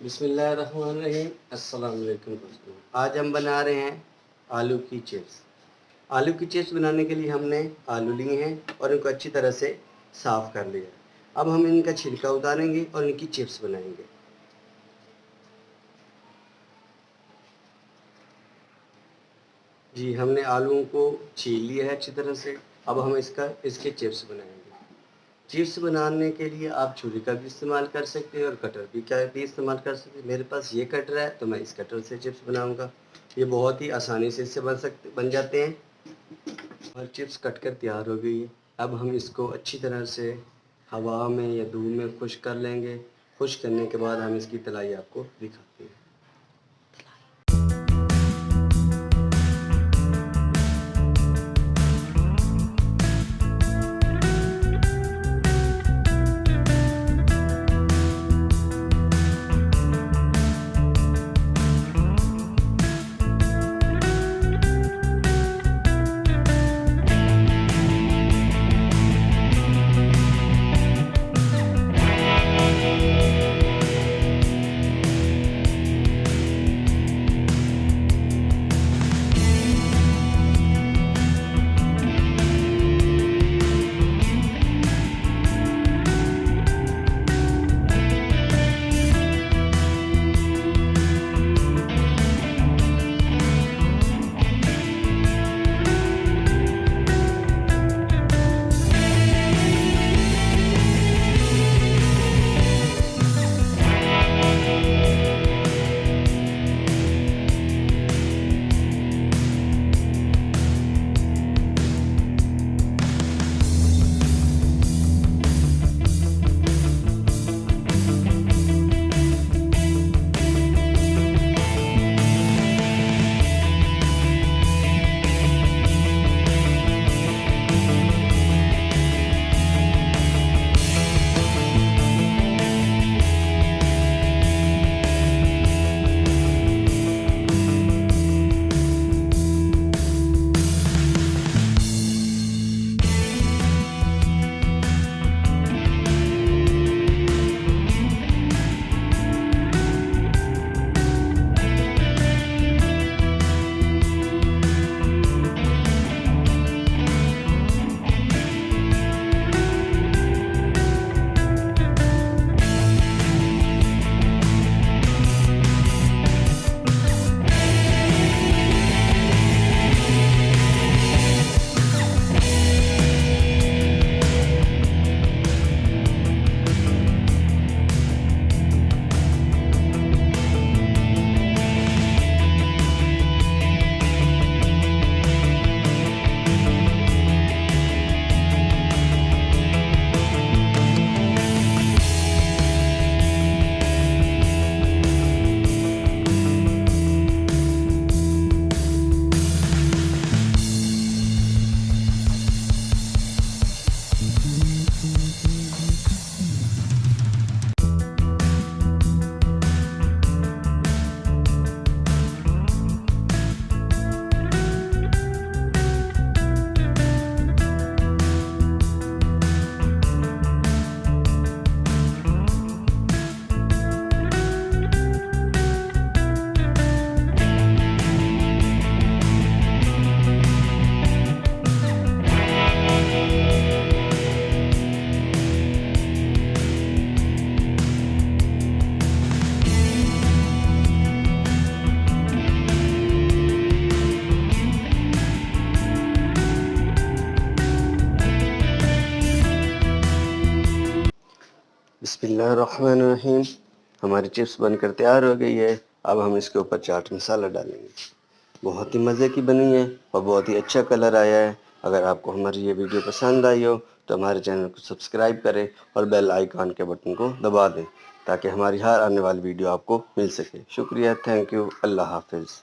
बिस्मिल्लाहिर्रहमानिर्रहीम। अस्सलाम वालेकुम दोस्तों। आज हम बना रहे हैं आलू की चिप्स। आलू की चिप्स बनाने के लिए हमने आलू लिए हैं और इनको अच्छी तरह से साफ़ कर लिया है। अब हम इनका छिलका उतारेंगे और इनकी चिप्स बनाएंगे। जी, हमने आलूओं को छील लिया है अच्छी तरह से। अब हम इसके चिप्स बनाएंगे। चिप्स बनाने के लिए आप छुरी का भी इस्तेमाल कर सकते हैं और कटर भी इस्तेमाल कर सकते हैं। मेरे पास ये कटर है तो मैं इस कटर से चिप्स बनाऊंगा। ये बहुत ही आसानी से इससे बन जाते हैं। और चिप्स कट कर तैयार हो गई है। अब हम इसको अच्छी तरह से हवा में या धूप में खुश्क कर लेंगे। खुश्क करने के बाद हम इसकी तलाई आपको दिखाते हैं। बिस्मिल्लाहिर्रहमानिर्रहीम। हमारी चिप्स बनकर तैयार हो गई है। अब हम इसके ऊपर चाट मसाला डालेंगे। बहुत ही मज़े की बनी है और बहुत ही अच्छा कलर आया है। अगर आपको हमारी ये वीडियो पसंद आई हो तो हमारे चैनल को सब्सक्राइब करें और बेल आइकन के बटन को दबा दें ताकि हमारी हर आने वाली वीडियो आपको मिल सके। शुक्रिया, थैंक यू, अल्लाह हाफिज़।